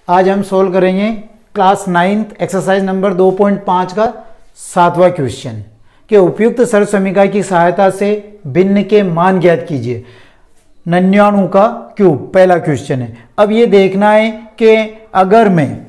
आज हम सोल्व करेंगे क्लास 9th एक्सरसाइज नंबर 2.5 का 7वां क्वेश्चन कि उपयुक्त सर्व समीकरण की सहायता से भिन्न के मान ज्ञात कीजिए। 99 का क्यूब पहला क्वेश्चन है। अब ये देखना है कि अगर मैं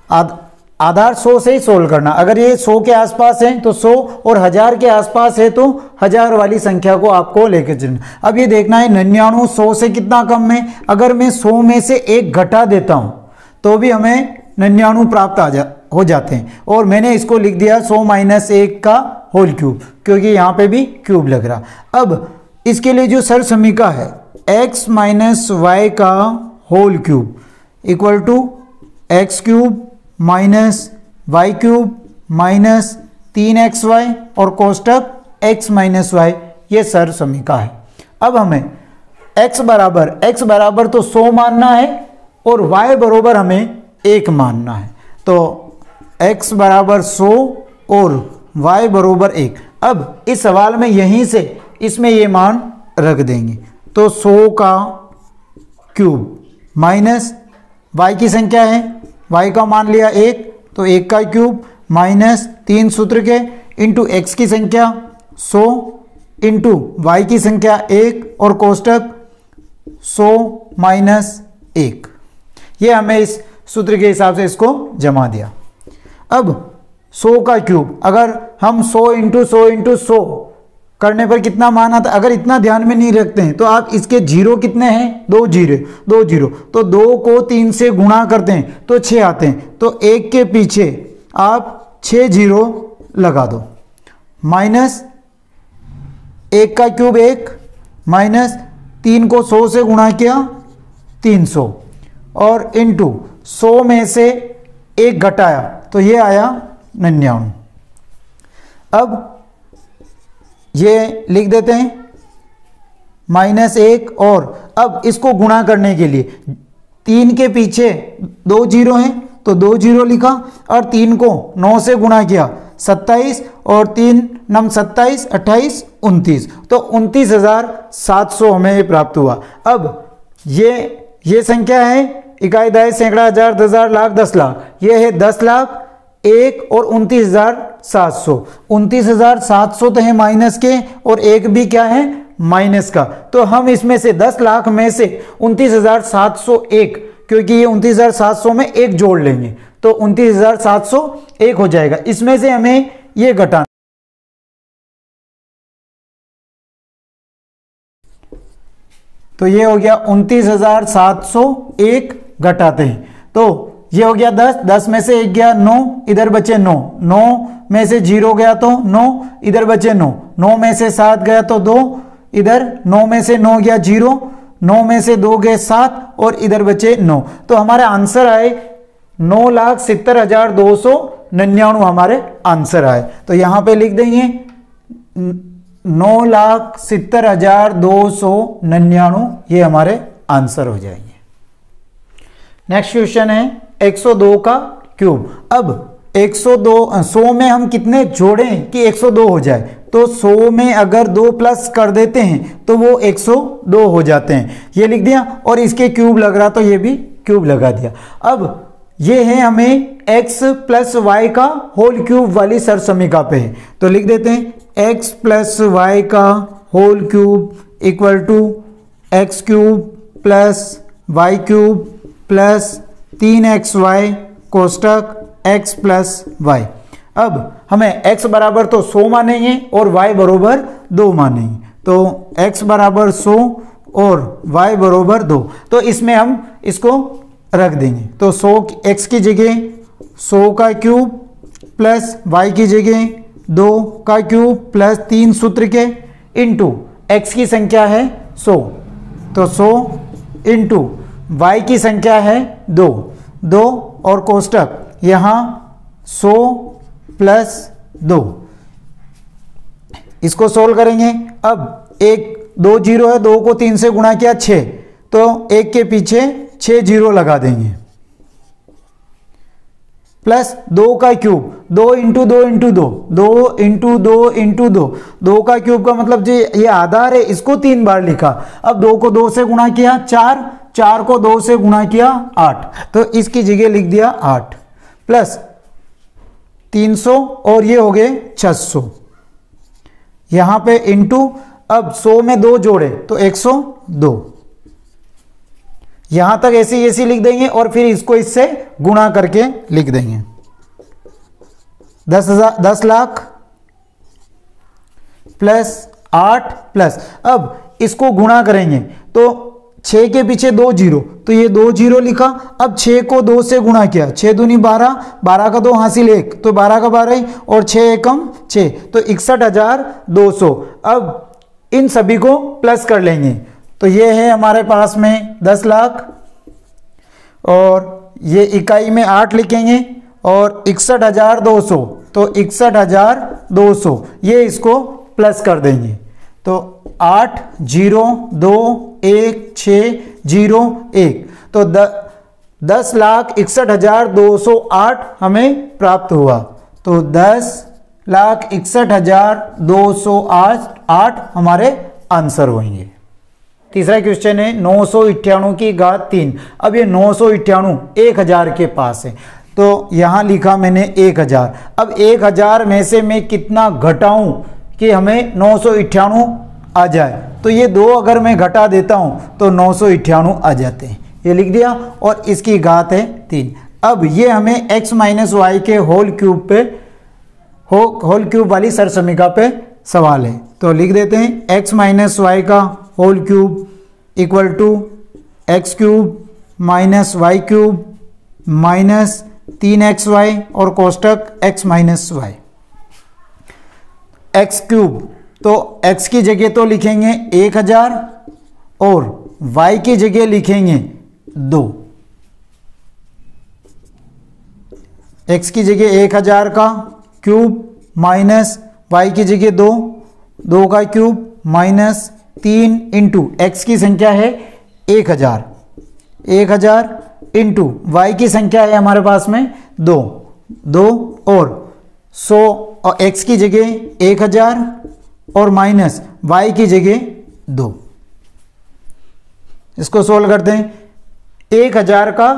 आधार 100 से ही सोल्व करना, अगर ये 100 के आसपास है तो 100 और 1000 के आसपास है तो 1000 वाली संख्या को आपको लेकर चलना। अब ये देखना है 99 100 से कितना कम है। अगर मैं 100 में से एक घटा देता हूं तो भी हमें 99 प्राप्त हो जाते हैं। और मैंने इसको लिख दिया 100 माइनस 1 का होल क्यूब, क्योंकि यहाँ पे भी क्यूब लग रहा। अब इसके लिए जो सर्व समीकरण है x माइनस वाई का whole cube equal to x cube minus y cube minus 3xy और कोष्टक x माइनस वाई, ये सर्व समीकरण है। अब हमें x बराबर तो 100 मानना है और y बराबर हमें 1 मानना है। तो x बराबर 100 और y बराबर 1। अब इस सवाल में यहीं से इसमें ये मान रख देंगे तो 100 का क्यूब माइनस y की संख्या है, y का मान लिया 1 तो 1 का क्यूब माइनस 3 सूत्र के इंटू x की संख्या 100 इंटू y की संख्या 1 और कोष्टक 100 माइनस 1। ये हमें इस सूत्र के हिसाब से इसको जमा दिया। अब 100 का क्यूब अगर हम 100 इंटू 100 इंटू 100 करने पर कितना मान आता, अगर इतना ध्यान में नहीं रखते हैं तो आप इसके जीरो कितने हैं, 2 जीरो तो 2 को 3 से गुणा करते हैं तो 6 आते हैं। तो 1 के पीछे आप 6 जीरो लगा दो। माइनस 1 का क्यूब 1 माइनस 3 को 100 से गुणा किया 300 और इंटू 100 में से 1 घटाया तो ये आया 99। अब ये लिख देते हैं माइनस 1 और अब इसको गुणा करने के लिए 3 के पीछे 2 जीरो हैं तो 2 जीरो लिखा और 3 को 9 से गुणा किया 27 और 3 नम 27 28 29 तो 29,700 हमें प्राप्त हुआ। अब ये संख्या है इकाई दहाई सैकड़ा हजार 10,000 लाख 10 लाख, ये है 10 लाख 1 और 29,700। 29,700 तो है माइनस के और 1 भी क्या है माइनस का। तो हम इसमें से 10 लाख में से 29,701, क्योंकि ये 29,700 में 1 जोड़ लेंगे तो 29,701 हो जाएगा। इसमें से हमें ये घटाना, तो ये हो गया 29,701 घटाते हैं तो ये हो गया 10 में से 1 गया 9, इधर बचे 9 में से 0 गया तो 9, इधर बचे 9 में से 7 गया तो 2, इधर 9 में से 9 गया 0, 9 में से 2 गए 7 और इधर बचे 9। तो हमारा आंसर आए 9,70,299 हमारे आंसर आए। तो यहां पे लिख देंगे 9,70,299 ये हमारे आंसर हो जाएंगे। नेक्स्ट क्वेश्चन है 102 का क्यूब। अब 100 में हम कितने जोड़ें कि 102 हो जाए, तो 100 में अगर 2 प्लस कर देते हैं तो वो 102 हो जाते हैं। ये लिख दिया और इसके क्यूब लग रहा तो ये भी क्यूब लगा दिया। अब ये है हमें x प्लस वाई का होल क्यूब वाली सर्व समीकरण पे है तो लिख देते हैं x प्लस वाई का whole cube equal to x cube plus y cube plus 3xy कोष्टक x प्लस वाई। अब हमें x बराबर तो 100 मानेंगे और y बराबर 2 मानेंगे तो x बराबर 100 और y बराबर 2, तो इसमें हम इसको रख देंगे तो 100 x की जगह 100 का क्यूब प्लस y की जगह 2 का क्यूब प्लस 3 सूत्र के इंटू x की संख्या है 100 तो 100 इंटू y की संख्या है 2 और कोष्टक यहां 100 प्लस 2। इसको सोल्व करेंगे। अब 2 जीरो है, 2 को 3 से गुणा किया 6 तो 1 के पीछे 6 जीरो लगा देंगे प्लस 2 का cube 2 into 2 into 2 2 into 2 into 2 2 का क्यूब का मतलब जो ये आधार है इसको 3 बार लिखा। अब 2 को 2 से गुणा किया 4 4 को 2 से गुणा किया 8, तो इसकी जगह लिख दिया 8 प्लस 300 और ये हो गए 600, यहां पे इंटू, अब 100 में 2 जोड़े तो 102, यहां तक ऐसी ऐसी लिख देंगे और फिर इसको इससे गुणा करके लिख देंगे। 10 लाख प्लस 8 प्लस, अब इसको गुणा करेंगे तो 6 के पीछे 2 जीरो, तो ये 2 जीरो लिखा। अब 6 को 2 से गुणा किया, 6 दूनी 12, 12 का 2 हासिल 1, तो 12 का 12 ही, और 6 एकम 6, तो 61,200। अब इन सभी को प्लस कर लेंगे, तो ये है हमारे पास में 10 लाख, और ये इकाई में 8 लिखेंगे, और 61,200, तो 61,200 ये इसको प्लस कर देंगे, तो 8 0 2 1 6 0 1, तो 10,61,208 हमें प्राप्त हुआ। तो 10,61,208 हमारे आंसर होंगे। तीसरा क्वेश्चन है 998 की घात 3। अब ये 998 1000 के पास है, तो यहां लिखा मैंने 1000। अब 1000 में से मैं कितना घटाऊं कि हमें 998 आ जाए, तो ये 2 अगर मैं घटा देता हूं तो 998 आ जाते हैं, ये लिख दिया, और इसकी घात है 3। अब ये हमें x माइनस वाई के होल क्यूब पे होल क्यूब वाली सरसमीका पे सवाल है, तो लिख देते हैं x माइनस वाई का whole cube equal to x cube minus y cube minus 3xy और कोष्टक x minus y. X cube, तो x की जगह तो लिखेंगे 1000 और y की जगह लिखेंगे 2। x की जगह 1000 का क्यूब माइनस y की जगह 2, 2 का क्यूब माइनस 3 इंटू x की संख्या है 1000, 1000 इंटू y की संख्या है हमारे पास में 2, 2 और 100, और x की जगह 1000 और माइनस y की जगह 2। इसको सोल्व करते हैं। 1000 का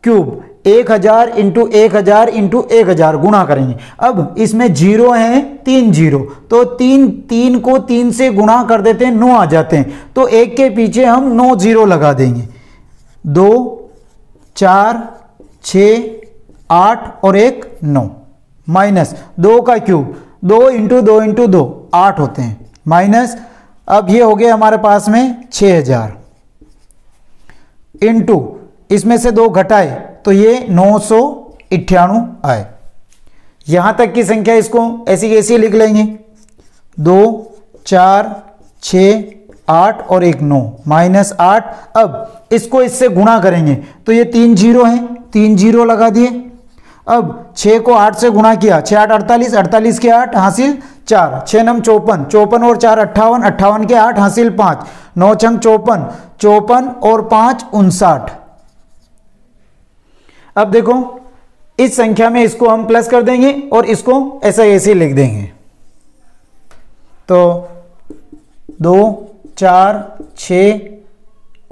क्यूब 1000 इंटू 1000 इंटू 1000 गुणा करेंगे। अब इसमें जीरो है 3 जीरो, तो 3 को 3 से गुणा कर देते हैं, 9 आ जाते हैं, तो 1 के पीछे हम 9 जीरो लगा देंगे। 2 4 6 8 और 1 9 माइनस 2 का क्यूब 2 इंटू 2 इंटू 2 8 होते हैं, माइनस, अब ये हो गया हमारे पास में 6000 इंटू इसमें से 2 घटाए तो ये 998 आए। यहां तक की संख्या इसको ऐसी कैसी लिख लेंगे, 2 4 6 8 और 1 9 माइनस 8। अब इसको इससे गुणा करेंगे तो ये 3 जीरो है, 3 जीरो लगा दिए। अब 6 को 8 से गुणा किया, 6 8 48, 48 के 8 हासिल 4, 6 9 54, 54 और 4 58, 58 के 8 हासिल 5, 9 6 54, 54 और 5 59। अब देखो इस संख्या में इसको हम प्लस कर देंगे और इसको ऐसा ऐसे लिख देंगे, तो 2 4 6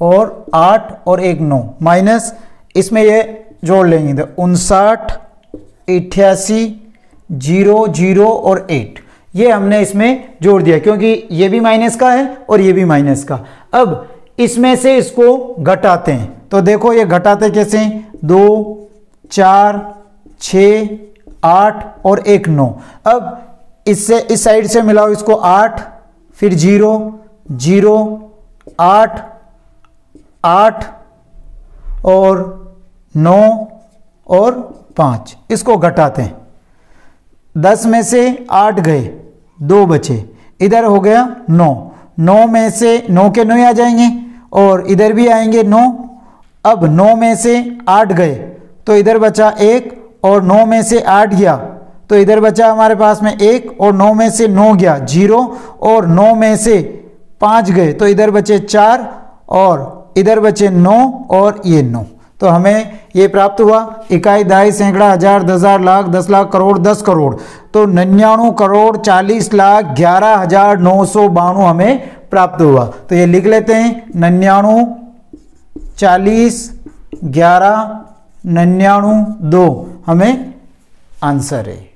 और 8 और 1 9 माइनस इसमें ये जोड़ लेंगे तो 59 88 0 0 और 8, ये हमने इसमें जोड़ दिया क्योंकि ये भी माइनस का है और ये भी माइनस का। अब इसमें से इसको घटाते हैं, तो देखो ये घटाते कैसे, 2 4 6 8 और 1 9। अब इससे इस साइड से मिलाओ इसको 8 फिर 0 0 8 8 और 9 और 5, इसको घटाते हैं। 10 में से 8 गए, 2 बचे, इधर हो गया 9, 9 में से 9 के 9 आ जाएंगे और इधर भी आएंगे 9। अब 9 में से 8 गए तो इधर बचा 1 और 9 में से 8 गया तो इधर बचा हमारे पास में 1 और 9 में से 9 गया 0 और 9 में से 5 गए तो इधर बचे 4 और इधर बचे 9 और ये 9। तो हमें ये प्राप्त हुआ इकाई, दहाई, सैकड़ा, हजार, 10,000, लाख, 10 लाख, करोड़, 10 करोड़, तो 99 करोड़ 40 लाख 11,992 हमें प्राप्त हुआ। तो ये लिख लेते हैं 99 40, 11, 99, 2 हमें आंसर है।